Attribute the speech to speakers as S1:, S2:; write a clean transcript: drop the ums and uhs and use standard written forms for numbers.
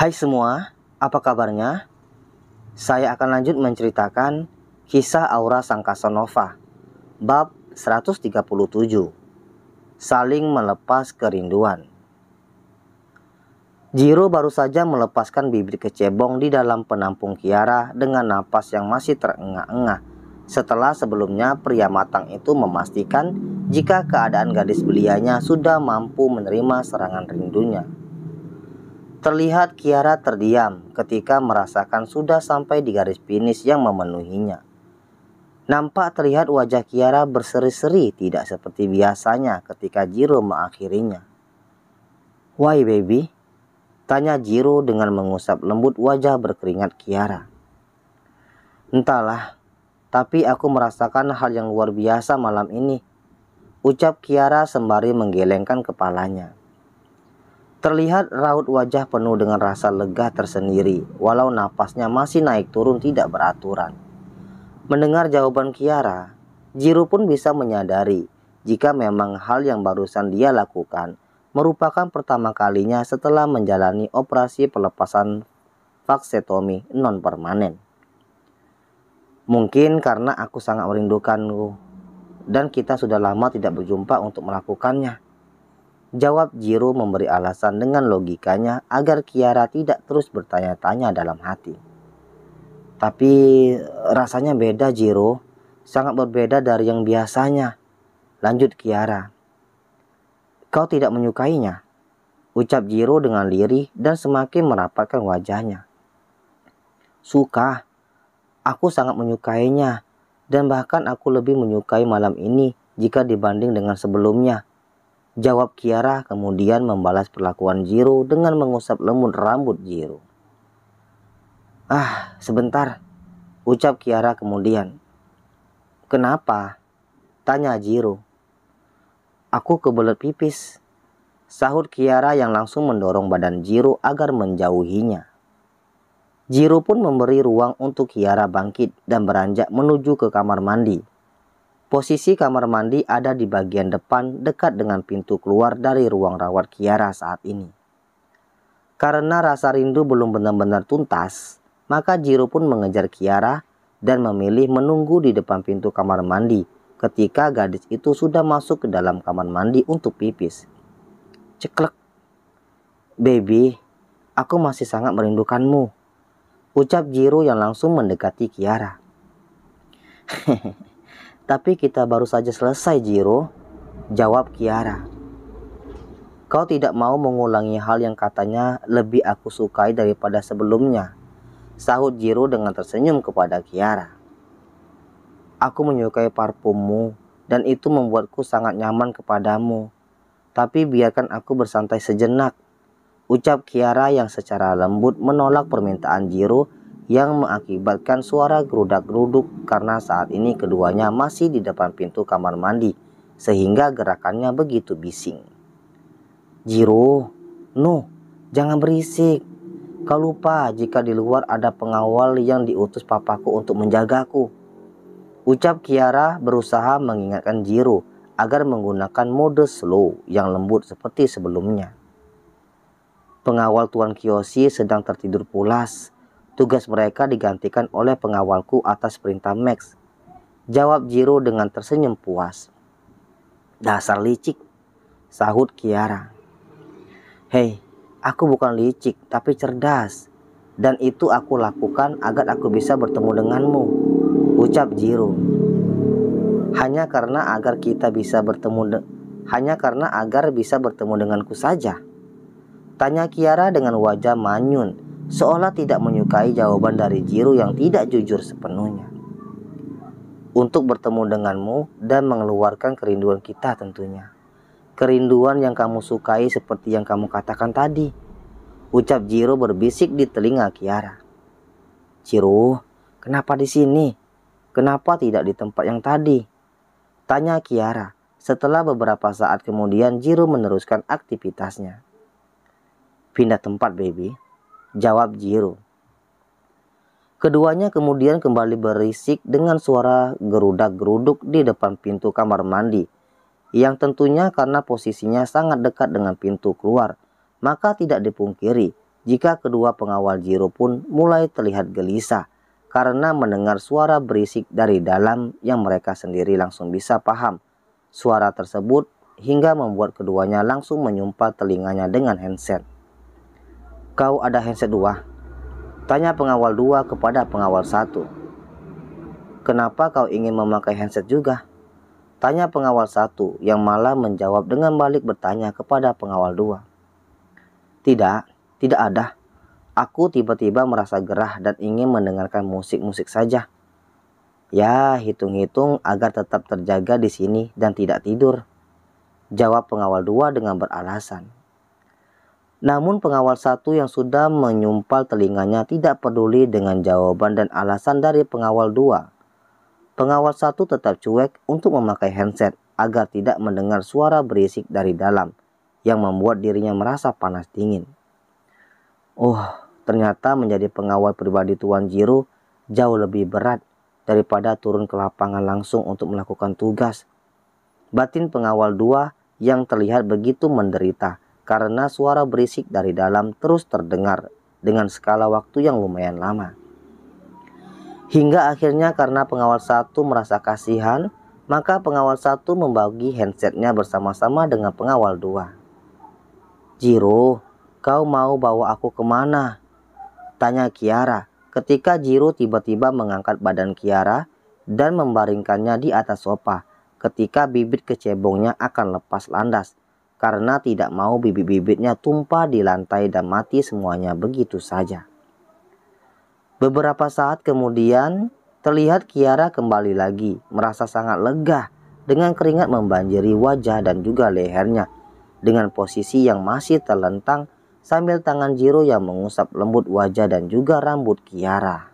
S1: Hai semua, apa kabarnya? Saya akan lanjut menceritakan kisah Aura sang Casanova, bab 137, saling melepas kerinduan. Jiro baru saja melepaskan bibir kecebong di dalam penampung Kiara dengan napas yang masih terengah-engah setelah sebelumnya pria matang itu memastikan jika keadaan gadis belianya sudah mampu menerima serangan rindunya. Terlihat Kiara terdiam ketika merasakan sudah sampai di garis finish yang memenuhinya. Nampak terlihat wajah Kiara berseri-seri tidak seperti biasanya ketika Jiro mengakhirinya. "Why baby?" tanya Jiro dengan mengusap lembut wajah berkeringat Kiara. "Entahlah, tapi aku merasakan hal yang luar biasa malam ini," ucap Kiara sembari menggelengkan kepalanya. Terlihat raut wajah penuh dengan rasa lega tersendiri, walau napasnya masih naik turun tidak beraturan. Mendengar jawaban Kiara, Jiro pun bisa menyadari jika memang hal yang barusan dia lakukan merupakan pertama kalinya setelah menjalani operasi pelepasan vaksektomi non-permanen. "Mungkin karena aku sangat merindukanmu, dan kita sudah lama tidak berjumpa untuk melakukannya," jawab Jiro memberi alasan dengan logikanya agar Kiara tidak terus bertanya-tanya dalam hati. "Tapi rasanya beda Jiro, sangat berbeda dari yang biasanya," lanjut Kiara. "Kau tidak menyukainya?" ucap Jiro dengan lirih dan semakin merapatkan wajahnya. "Suka, aku sangat menyukainya, dan bahkan aku lebih menyukai malam ini jika dibanding dengan sebelumnya," jawab Kiara kemudian membalas perlakuan Jiro dengan mengusap lembut rambut Jiro. Sebentar," ucap Kiara kemudian. "Kenapa?" tanya Jiro. "Aku kebelet pipis," sahut Kiara yang langsung mendorong badan Jiro agar menjauhinya. Jiro pun memberi ruang untuk Kiara bangkit dan beranjak menuju ke kamar mandi. Posisi kamar mandi ada di bagian depan dekat dengan pintu keluar dari ruang rawat Kiara saat ini. Karena rasa rindu belum benar-benar tuntas, maka Jiro pun mengejar Kiara dan memilih menunggu di depan pintu kamar mandi ketika gadis itu sudah masuk ke dalam kamar mandi untuk pipis. "Ceklek, baby, aku masih sangat merindukanmu," ucap Jiro yang langsung mendekati Kiara. "Tapi kita baru saja selesai Jiro," jawab Kiara. "Kau tidak mau mengulangi hal yang katanya lebih aku sukai daripada sebelumnya," sahut Jiro dengan tersenyum kepada Kiara. "Aku menyukai parfummu dan itu membuatku sangat nyaman kepadamu. Tapi biarkan aku bersantai sejenak," ucap Kiara yang secara lembut menolak permintaan Jiro yang mengakibatkan suara gerudak-geruduk karena saat ini keduanya masih di depan pintu kamar mandi sehingga gerakannya begitu bising. "Jiro, no, jangan berisik. Kau lupa jika di luar ada pengawal yang diutus papaku untuk menjagaku," ucap Kiara berusaha mengingatkan Jiro agar menggunakan mode slow yang lembut seperti sebelumnya. "Pengawal Tuan Kiyoshi sedang tertidur pulas. Tugas mereka digantikan oleh pengawalku atas perintah Max," jawab Jiro dengan tersenyum puas. "Dasar licik," sahut Kiara. "Hei, aku bukan licik tapi cerdas, dan itu aku lakukan agar aku bisa bertemu denganmu," ucap Jiro. Hanya karena agar bisa bertemu denganku saja?" tanya Kiara dengan wajah manyun, seolah tidak menyukai jawaban dari Jiro yang tidak jujur sepenuhnya. "Untuk bertemu denganmu dan mengeluarkan kerinduan kita tentunya. Kerinduan yang kamu sukai seperti yang kamu katakan tadi," ucap Jiro berbisik di telinga Kiara. "Jiro, kenapa di sini? Kenapa tidak di tempat yang tadi?" tanya Kiara setelah beberapa saat kemudian Jiro meneruskan aktivitasnya. "Pindah tempat baby," jawab Jiro. Keduanya kemudian kembali berisik dengan suara gerudak-geruduk di depan pintu kamar mandi, yang tentunya karena posisinya sangat dekat dengan pintu keluar, maka tidak dipungkiri jika kedua pengawal Jiro pun mulai terlihat gelisah karena mendengar suara berisik dari dalam yang mereka sendiri langsung bisa paham suara tersebut, hingga membuat keduanya langsung menyumpal telinganya dengan handset. "Kau ada handset 2?" tanya pengawal 2 kepada pengawal 1. "Kenapa kau ingin memakai handset juga?" tanya pengawal 1 yang malah menjawab dengan balik bertanya kepada pengawal 2. Tidak ada. Aku tiba-tiba merasa gerah dan ingin mendengarkan musik-musik saja. Ya, hitung-hitung agar tetap terjaga di sini dan tidak tidur," jawab pengawal 2 dengan beralasan. Namun pengawal 1 yang sudah menyumpal telinganya tidak peduli dengan jawaban dan alasan dari pengawal 2. Pengawal 1 tetap cuek untuk memakai handset agar tidak mendengar suara berisik dari dalam yang membuat dirinya merasa panas dingin. Ternyata menjadi pengawal pribadi Tuan Jiro jauh lebih berat daripada turun ke lapangan langsung untuk melakukan tugas. Batin pengawal 2 yang terlihat begitu menderita karena suara berisik dari dalam terus terdengar dengan skala waktu yang lumayan lama. Hingga akhirnya karena pengawal 1 merasa kasihan, maka pengawal 1 membagi handsetnya bersama-sama dengan pengawal 2. "Jiro, kau mau bawa aku kemana?" tanya Kiara ketika Jiro tiba-tiba mengangkat badan Kiara dan membaringkannya di atas sofa ketika bibit kecebongnya akan lepas landas karena tidak mau bibit-bibitnya tumpah di lantai dan mati semuanya begitu saja. Beberapa saat kemudian terlihat Kiara kembali lagi merasa sangat lega dengan keringat membanjiri wajah dan juga lehernya dengan posisi yang masih terlentang sambil tangan Jiro yang mengusap lembut wajah dan juga rambut Kiara.